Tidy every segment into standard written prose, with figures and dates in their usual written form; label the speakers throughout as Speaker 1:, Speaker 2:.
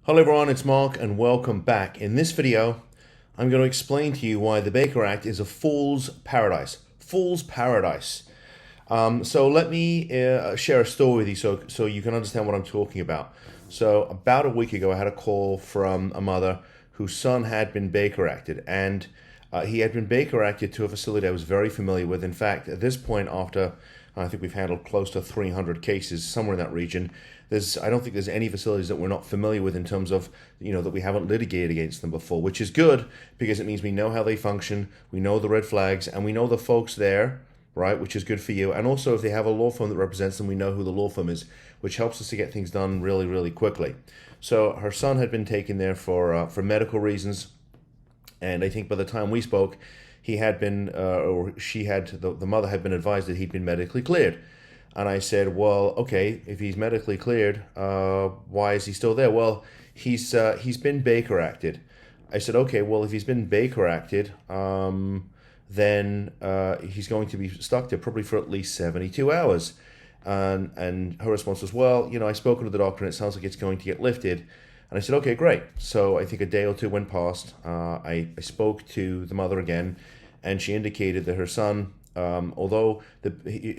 Speaker 1: Hello everyone, it's Mark and welcome back. In this video, I'm going to explain to you why the Baker Act is a fool's paradise. Fool's paradise. So let me share a story with you so you can understand what I'm talking about. So about a week ago, I had a call from a mother whose son had been Baker Acted, and he had been Baker Acted to a facility I was very familiar with. In fact, at this point, after I think we've handled close to 300 cases somewhere in that region, I don't think there's any facilities that we're not familiar with in terms of, that we haven't litigated against them before, which is good because it means we know how they function, we know the red flags, and we know the folks there, right, which is good for you. And also, if they have a law firm that represents them, we know who the law firm is, which helps us to get things done really, really quickly. So her son had been taken there for medical reasons, and I think by the time we spoke, he had been, or she had, the mother had been advised that he'd been medically cleared. And I said, well, okay, if he's medically cleared, why is he still there? Well, he's been Baker Acted. I said, okay, well, if he's been Baker Acted, then he's going to be stuck there probably for at least 72 hours. And her response was, well, I've spoken to the doctor and it sounds like it's going to get lifted. And I said, okay, great. So I think a day or two went past. I spoke to the mother again, and she indicated that her son, although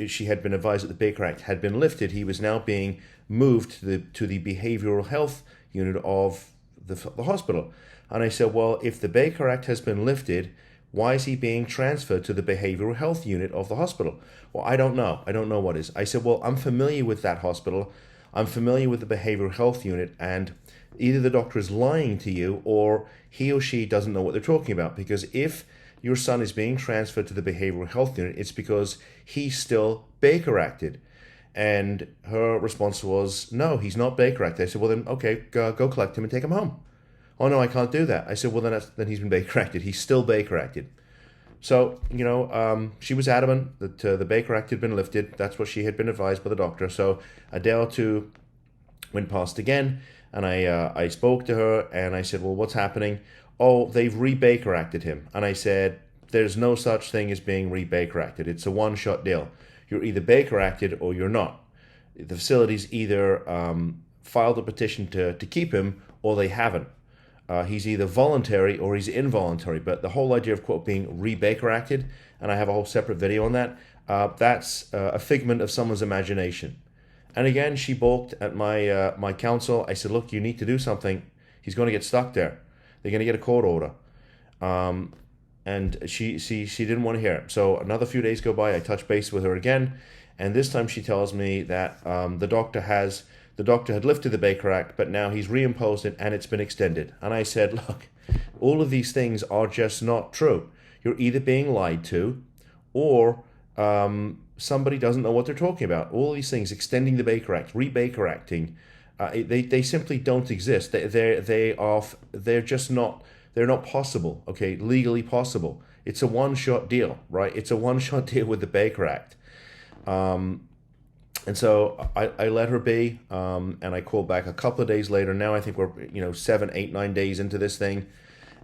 Speaker 1: she had been advised that the Baker Act had been lifted, he was now being moved to the behavioral health unit of the hospital. And I said, well, if the Baker Act has been lifted, why is he being transferred to the behavioral health unit of the hospital? Well, I don't know. I don't know what is. I said, well, I'm familiar with that hospital. I'm familiar with the behavioral health unit, and either the doctor is lying to you or he or she doesn't know what they're talking about. Because if your son is being transferred to the behavioral health unit, it's because he's still Baker Acted. And her response was, no, he's not Baker Acted. I said, well, then, okay, go collect him and take him home. Oh, no, I can't do that. I said, well, then he's been Baker Acted. He's still Baker Acted. So, she was adamant that the Baker Act had been lifted. That's what she had been advised by the doctor. So a day or two went past again, and I spoke to her, and I said, well, what's happening? Oh, they've re-Baker Acted him. And I said, there's no such thing as being re-Baker Acted. It's a one-shot deal. You're either Baker Acted or you're not. The facility's either filed a petition to keep him or they haven't. He's either voluntary or he's involuntary. But the whole idea of, quote, being re-Baker Acted, and I have a whole separate video on that, that's a figment of someone's imagination. And again, she balked at my counsel. I said, look, you need to do something. He's going to get stuck there. They're going to get a court order. And she didn't want to hear it. So another few days go by. I touch base with her again. And this time she tells me that the doctor had lifted the Baker Act, but now he's reimposed it and it's been extended. And I said, look, all of these things are just not true. You're either being lied to or somebody doesn't know what they're talking about. All these things, extending the Baker Act, re-Baker Acting, they simply don't exist. They're just not. They're not possible. Okay, legally possible. It's a one-shot deal, right? It's a one-shot deal with the Baker Act. And so I let her be, and I called back a couple of days later. Now I think we're 7, 8, 9 days into this thing,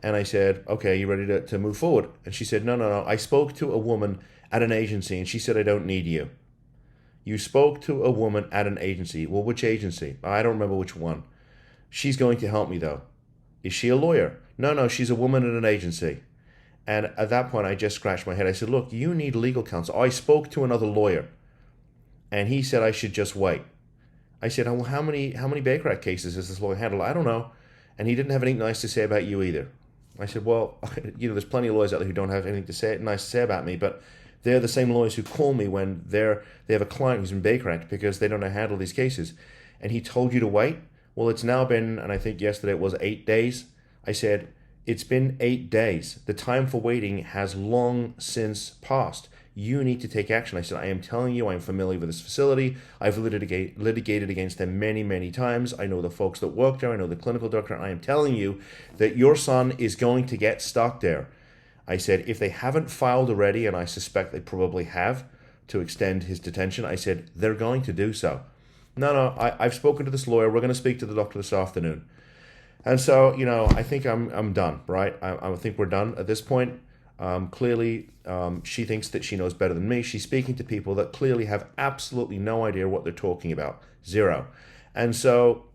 Speaker 1: and I said, okay, you ready to move forward? And she said, no. I spoke to a woman at an agency, and she said, I don't need you. You spoke to a woman at an agency. Well, which agency? I don't remember which one. She's going to help me, though. Is she a lawyer? No, she's a woman at an agency. And at that point, I just scratched my head. I said, look, you need legal counsel. I spoke to another lawyer, and he said I should just wait. I said, well, how many Baker Act cases has this lawyer handled? I don't know. And he didn't have anything nice to say about you either. I said, well, there's plenty of lawyers out there who don't have anything nice to say about me, but they're the same lawyers who call me when they have a client who's in Baker Act because they don't know how to handle these cases. And he told you to wait? Well, it's now been, and I think yesterday it was 8 days. I said, it's been 8 days. The time for waiting has long since passed. You need to take action. I said, I am telling you, I'm familiar with this facility. I've litigated against them many, many times. I know the folks that work there. I know the clinical doctor. I am telling you that your son is going to get stuck there. I said, if they haven't filed already, and I suspect they probably have, to extend his detention, I said, they're going to do so. No, I've spoken to this lawyer. We're going to speak to the doctor this afternoon. And so, I think I'm done, right? I think we're done at this point. Clearly, she thinks that she knows better than me. She's speaking to people that clearly have absolutely no idea what they're talking about. Zero. And so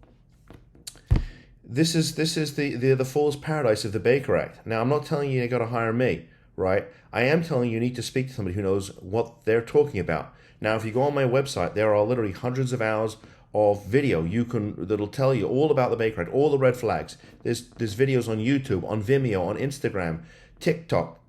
Speaker 1: This is the fool's paradise of the Baker Act. Now, I'm not telling you got to hire me, right? I am telling you need to speak to somebody who knows what they're talking about. Now, if you go on my website, there are literally hundreds of hours of video that'll tell you all about the Baker Act, all the red flags. There's videos on YouTube, on Vimeo, on Instagram, TikTok,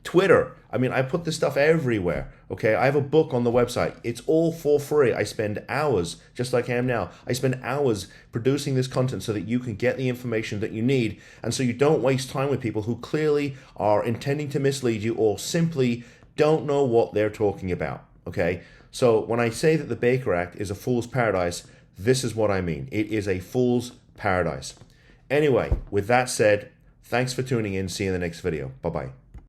Speaker 1: Twitter. I mean, I put this stuff everywhere. Okay, I have a book on the website. It's all for free. I spend hours, just like I am now. I spend hours producing this content so that you can get the information that you need, and so you don't waste time with people who clearly are intending to mislead you or simply don't know what they're talking about. Okay, so when I say that the Baker Act is a fool's paradise, this is what I mean. It is a fool's paradise. Anyway, with that said, thanks for tuning in. See you in the next video. Bye-bye.